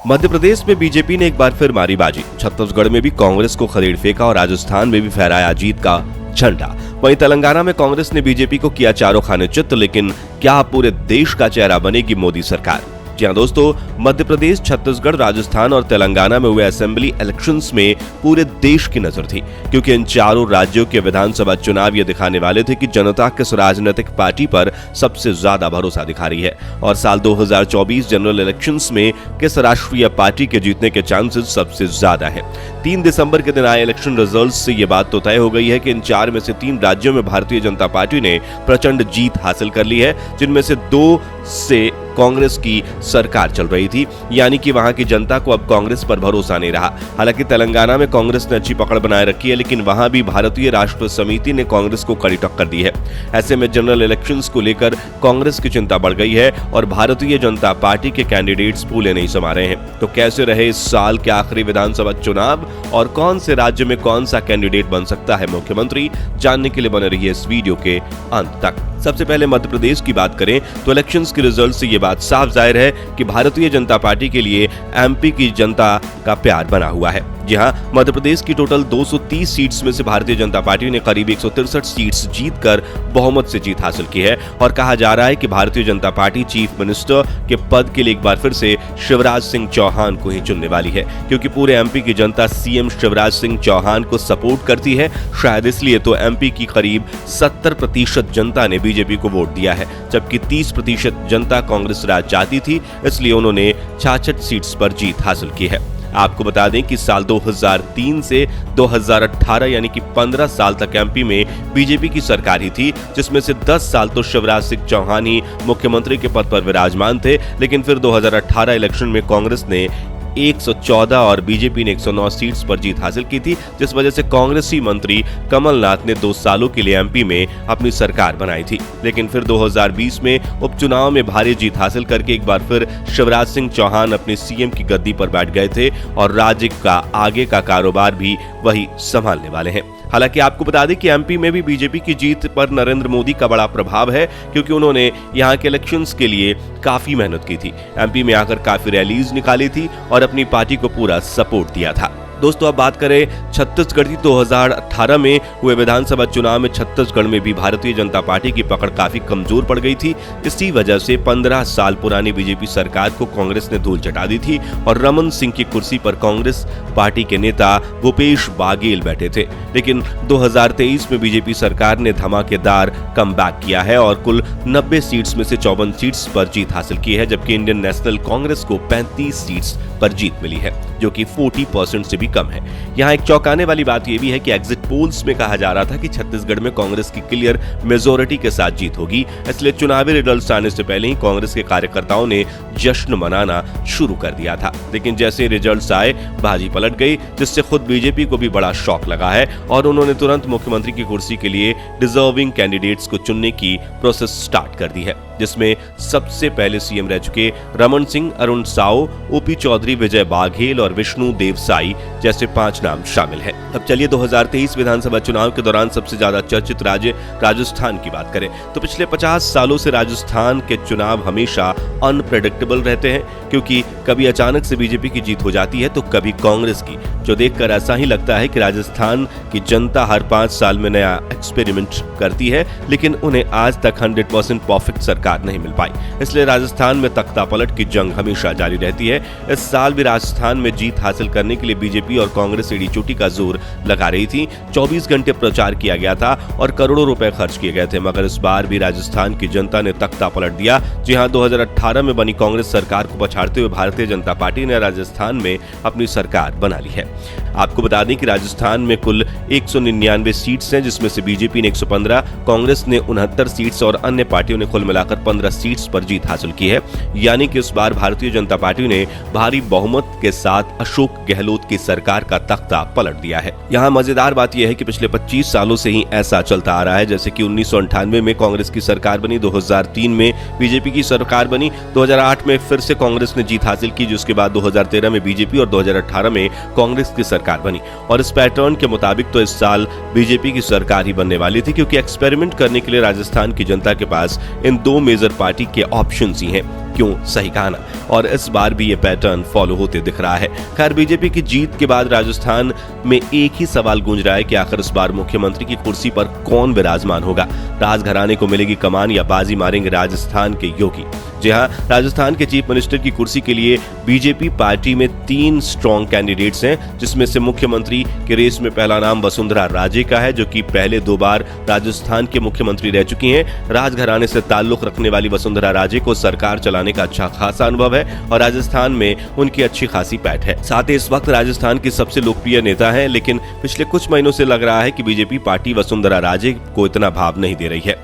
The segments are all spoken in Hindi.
मध्य प्रदेश में बीजेपी ने एक बार फिर मारी बाजी। छत्तीसगढ़ में भी कांग्रेस को खदेड़ फेंका और राजस्थान में भी फहराया जीत का झंडा। वहीं तेलंगाना में कांग्रेस ने बीजेपी को किया चारों खाने चित्त। लेकिन क्या पूरे देश का चेहरा बनेगी मोदी सरकार? जी हां दोस्तों, मध्य प्रदेश, छत्तीसगढ़, राजस्थान और तेलंगाना में हुए असेंबली इलेक्शंस में पूरे देश की नजर थी, क्योंकि इन चारों राज्यों के विधानसभा चुनाव ये दिखाने वाले थे कि जनता किस राजनीतिक पार्टी पर सबसे ज्यादा भरोसा दिखा रही है और साल 2024 जनरल इलेक्शंस में किस राष्ट्रीय पार्टी के जीतने के चांसेस सबसे ज्यादा है। 3 दिसंबर के दिन आए इलेक्शन रिजल्ट से ये बात तो तय हो गई है कि इन 4 में से 3 राज्यों में भारतीय जनता पार्टी ने प्रचंड जीत हासिल कर ली है, जिनमें से 2 से कांग्रेस की सरकार चल रही थी, यानी कि वहां की जनता को अब कांग्रेस पर भरोसा नहीं रहा। हालांकि तेलंगाना में कांग्रेस ने अच्छी पकड़ बनाए रखी है, लेकिन वहां भी भारतीय राष्ट्र समिति ने कांग्रेस को कड़ी टक्कर दी है। ऐसे में जनरल इलेक्शंस को लेकर कांग्रेस की चिंता बढ़ गई है और भारतीय जनता पार्टी के कैंडिडेट्स फूले नहीं समा रहे हैं। तो कैसे रहे इस साल के आखिरी विधानसभा चुनाव और कौन से राज्य में कौन सा कैंडिडेट बन सकता है मुख्यमंत्री, जानने के लिए बने रहिए इस वीडियो के अंत तक। सबसे पहले मध्य प्रदेश की बात करें तो इलेक्शंस के रिजल्ट से ये बात साफ जाहिर है कि भारतीय जनता पार्टी के लिए एमपी की जनता का प्यार बना हुआ है। जी हां, मध्य प्रदेश की टोटल 230 सीट्स में से भारतीय जनता पार्टी ने करीब 163 सीट्स जीतकर बहुमत से जीत हासिल की है और कहा जा रहा है कि Bharatiya Janata party chief minister के पद के लिए एक बार फिर से शिवराज सिंह चौहान को ही चुनने वाली है, क्योंकि पूरे एमपी की जनता सीएम शिवराज सिंह चौहान को सपोर्ट करती है। शायद इसलिए तो एमपी की करीब 70% जनता ने बीजेपी को वोट दिया है, जबकि 30% जनता कांग्रेस राज चाहती थी, इसलिए उन्होंने 66 सीट्स पर जीत हासिल की है। आपको बता दें कि साल 2003 से 2018 यानी कि 15 साल तक एमपी में बीजेपी की सरकार ही थी, जिसमें से 10 साल तो शिवराज सिंह चौहान ही मुख्यमंत्री के पद पर विराजमान थे। लेकिन फिर 2018 इलेक्शन में कांग्रेस ने 114 और बीजेपी ने 109 सीट्स पर जीत हासिल की थी, जिस वजह से कांग्रेसी मंत्री कमलनाथ ने 2 सालों के लिए एमपी में अपनी सरकार बनाई थी। लेकिन फिर 2020 में उपचुनाव में भारी जीत हासिल करके एक बार फिर शिवराज सिंह चौहान अपने सीएम की गद्दी पर बैठ गए थे और राज्य का आगे का कारोबार भी वही संभालने वाले हैं। हालांकि आपको बता दें कि एमपी में भी बीजेपी की जीत पर नरेंद्र मोदी का बड़ा प्रभाव है, क्योंकि उन्होंने यहां के इलेक्शंस के लिए काफी मेहनत की थी, एमपी में आकर काफी रैलीज निकाली थी और अपनी पार्टी को पूरा सपोर्ट दिया था। दोस्तों, अब बात करें छत्तीसगढ़ की। 2018 में हुए विधानसभा चुनाव में छत्तीसगढ़ में भी भारतीय जनता पार्टी की पकड़ काफी कमजोर पड़ गई थी। इसी वजह से 15 साल पुरानी बीजेपी सरकार को कांग्रेस ने धूल चटा दी थी और रमन सिंह की कुर्सी पर कांग्रेस पार्टी के नेता भूपेश बाघेल बैठे थे। लेकिन 2023 में बीजेपी सरकार ने धमाकेदार कमबैक किया है और कुल 90 सीट्स में से 54 सीट्स पर जीत हासिल की है, जबकि इंडियन नेशनल कांग्रेस को 35 सीट्स पर जीत मिली है, जो कि 40% से भी कम है। यहाँ एक चौंकाने वाली बात यह भी है कि एग्जिट पोल्स में कहा जा रहा था कि छत्तीसगढ़ में कांग्रेस की क्लियर मेजॉरिटी के साथ जीत होगी, इसलिए चुनावी रिजल्ट्स आने से पहले ही कांग्रेस के कार्यकर्ताओं ने जश्न मनाना शुरू कर दिया था। लेकिन जैसे रिजल्ट्स आए, बाजी पलट गई, जिससे खुद बीजेपी को भी बड़ा शॉक लगा है और उन्होंने तुरंत मुख्यमंत्री की कुर्सी के लिए डिजर्विंग कैंडिडेट्स को चुनने की प्रोसेस स्टार्ट कर दी है, जिसमें सबसे पहले सीएम रह चुके रमन सिंह, अरुण साव, ओपी चौधरी, विजय बाघेल और विष्णु देव साई जैसे 5 नाम शामिल हैं। अब चलिए 2023 विधानसभा चुनाव के दौरान सबसे ज्यादा चर्चित राज्य राजस्थान की बात करें तो पिछले 50 सालों से राजस्थान के चुनाव हमेशा अनप्रेडिक्टेबल रहते हैं, क्योंकि कभी अचानक से बीजेपी की जीत हो जाती है तो कभी कांग्रेस की, जो देखकर ऐसा ही लगता है कि राजस्थान की जनता हर 5 साल में नया एक्सपेरिमेंट करती है, लेकिन उन्हें आज तक 100% परफेक्ट सरकार नहीं मिल पाई। इसलिए राजस्थान में तख्ता पलट की जंग हमेशा जारी रहती है। इस साल भी राजस्थान में जीत हासिल करने के लिए बीजेपी और कांग्रेस एड़ी चोटी का जोर लगा रही थी। 24 घंटे प्रचार किया गया था और करोड़ों रुपए खर्च किए गए थे, मगर इस बार भी राजस्थान की जनता ने तख्ता पलट दिया। जी हां, 2018 में बनी कांग्रेस सरकार को पछाड़ते हुए भारतीय जनता पार्टी ने राजस्थान में अपनी सरकार बना ली है। आपको बता दें कि राजस्थान में कुल 199 सीट्स हैं, जिसमें से बीजेपी ने 115, कांग्रेस ने 69 सीट्स और अन्य पार्टियों ने कुल मिलाकर 15 सीट्स पर जीत हासिल की है। यानी कि इस बार भारतीय जनता पार्टी ने भारी बहुमत के साथ अशोक गहलोत की सरकार का तख्ता पलट दिया है। यहाँ मजेदार बात यह है कि पिछले 25 सालों से ही ऐसा चलता आ रहा है, जैसे कि 1998 में कांग्रेस की सरकार बनी, 2003 में बीजेपी की सरकार बनी, 2008 में फिर से कांग्रेस ने जीत हासिल की, जिसके बाद 2013 में बीजेपी और 2018 में कांग्रेस की सरकार बनी। और इस पैटर्न के मुताबिक तो इस साल बीजेपी की सरकार ही बनने वाली थी, क्योंकि एक्सपेरिमेंट करने के लिए राजस्थान की जनता के पास इन 2 मेजर पार्टी के ऑप्शंस ही हैं। क्यों, सही कहा ना। और इस बार भी ये पैटर्न फॉलो होते दिख रहा है। खैर, बीजेपी की जीत के बाद राजस्थान में एक ही सवाल गूंज रहा है कि आखिर इस बार मुख्यमंत्री की कुर्सी पर कौन विराजमान होगा। राजघराने को मिलेगी कमान या बाजी मारेंगे राजस्थान के योगी। जी हाँ, राजस्थान के चीफ मिनिस्टर की कुर्सी के लिए बीजेपी पार्टी में 3 स्ट्रॉन्ग कैंडिडेट्स हैं, जिसमें से मुख्यमंत्री के रेस में पहला नाम वसुंधरा राजे का है, जो कि पहले 2 बार राजस्थान के मुख्यमंत्री रह चुकी हैं। राजघराने से ताल्लुक रखने वाली वसुंधरा राजे को सरकार चलाने का अच्छा खासा अनुभव है और राजस्थान में उनकी अच्छी खासी पैठ है। साथ ही इस वक्त राजस्थान की सबसे लोकप्रिय नेता है, लेकिन पिछले कुछ महीनों से लग रहा है कि बीजेपी पार्टी वसुंधरा राजे को इतना भाव नहीं दे रही है।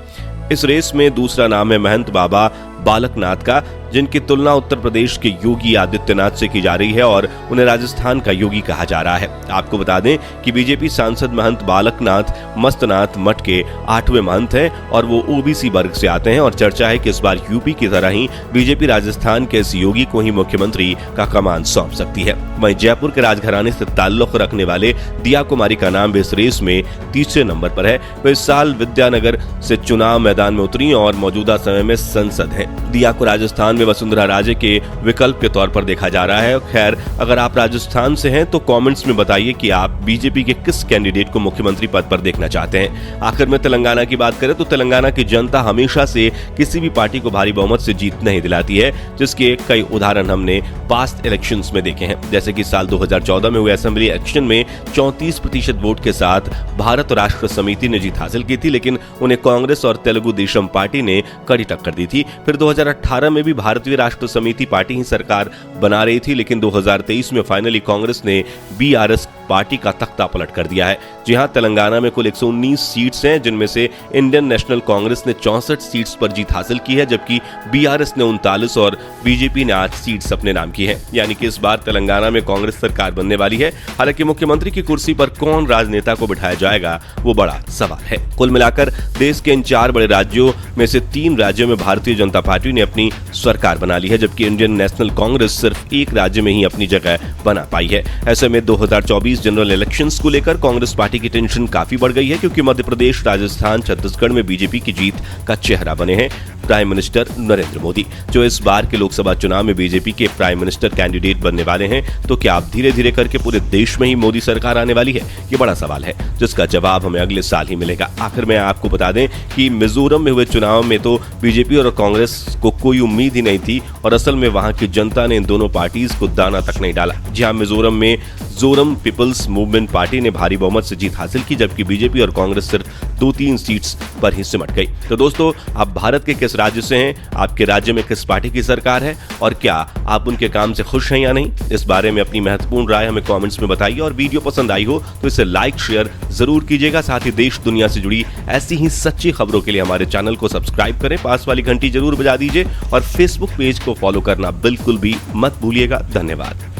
इस रेस में दूसरा नाम है महंत बाबा बालकनाथ का, जिनकी तुलना उत्तर प्रदेश के योगी आदित्यनाथ से की जा रही है और उन्हें राजस्थान का योगी कहा जा रहा है। आपको बता दें कि बीजेपी सांसद महंत बालकनाथ मस्तनाथ मठ के 8वें महंत हैं और वो ओबीसी वर्ग से आते हैं और चर्चा है कि इस बार यूपी की तरह ही बीजेपी राजस्थान के इस योगी को ही मुख्यमंत्री का कमान सौंप सकती है। वहीं जयपुर के राजघराने से ताल्लुक रखने वाले दिया कुमारी का नाम भी इस रेस में 3रे नंबर पर है। वे इस साल विद्यानगर से चुनाव मैदान में उतरी और मौजूदा समय में संसद है। दिया को राजस्थान में वसुंधरा राजे के विकल्प के तौर पर देखा जा रहा है। खैर, अगर आप राजस्थान से हैं तो कमेंट्स में बताइए कि आप बीजेपी के किस कैंडिडेट को मुख्यमंत्री पद पर देखना चाहते हैं। आखिर में तेलंगाना की बात करें तो तेलंगाना की जनता हमेशा से किसी भी पार्टी को भारी बहुमत से जीत नहीं दिलाती है, जिसके कई उदाहरण हमने पास्ट इलेक्शंस में देखे हैं। जैसे कि साल 2014 में हुए असेंबली इलेक्शन में 34% वोट के साथ भारत राष्ट्र समिति ने जीत हासिल की थी, लेकिन उन्हें कांग्रेस और तेलुगु देशम पार्टी ने कड़ी टक्कर दी थी। फिर 2018 में भी भारतीय राष्ट्र समिति पार्टी ही सरकार बना रही थी, लेकिन 2023 में फाइनली कांग्रेस ने बीआरएस पार्टी का तख्ता पलट कर दिया है। जी हां, तेलंगाना में कुल 119 सीट्स हैं, जिनमें से इंडियन नेशनल कांग्रेस ने 64 सीट्स पर जीत हासिल की है, जबकि बीआरएस ने 39 और बीजेपी ने 8 सीट्स अपने नाम की है। यानी कि इस बार तेलंगाना में कांग्रेस सरकार बनने वाली है। हालांकि मुख्यमंत्री की कुर्सी पर कौन राजनेता को बिठाया जाएगा, वो बड़ा सवाल है। कुल मिलाकर देश के इन 4 बड़े राज्यों में से 3 राज्यों में भारतीय जनता पार्टी ने अपनी सरकार बना ली है, जबकि इंडियन नेशनल कांग्रेस सिर्फ एक राज्य में ही अपनी जगह बना पाई है। ऐसे में 2024 जनरल इलेक्शंस को लेकर कांग्रेस पार्टी की टेंशन काफी बढ़ गई है, क्योंकि मध्य प्रदेश, राजस्थान, छत्तीसगढ़ में बीजेपी की जीत का चेहरा बने हैं प्राइम मिनिस्टर नरेंद्र मोदी, जो इस बार के लोकसभा चुनाव में बीजेपी के प्राइम मिनिस्टर कैंडिडेट बनने वाले हैं। तो क्या अब धीरे धीरे करके पूरे देश में ही मोदी सरकार आने वाली है? ये बड़ा सवाल है, जिसका जवाब हमें अगले साल ही मिलेगा। आखिर में आपको बता दें कि मिजोरम में हुए चुनाव में तो बीजेपी और कांग्रेस को कोई उम्मीद ही नहीं थी और असल में वहां की जनता ने इन दोनों पार्टीज को दाना तक नहीं डाला। जी हां, मिजोरम में जोरम पीपल्स मूवमेंट पार्टी ने भारी बहुमत से जीत हासिल की, जबकि बीजेपी और कांग्रेस सिर्फ 2-3 सीट्स पर ही सिमट गई। तो दोस्तों, आप भारत के किस राज्य से हैं? आपके राज्य में किस पार्टी की सरकार है और क्या आप उनके काम से खुश हैं या नहीं? इस बारे में अपनी महत्वपूर्ण राय हमें कमेंट्स में बताइए और वीडियो पसंद आई हो तो इसे लाइक शेयर जरूर कीजिएगा। साथ ही देश दुनिया से जुड़ी ऐसी ही सच्ची खबरों के लिए हमारे चैनल को सब्सक्राइब करें, पास वाली घंटी जरूर बजा दीजिए और फेसबुक पेज को फॉलो करना बिल्कुल भी मत भूलिएगा। धन्यवाद।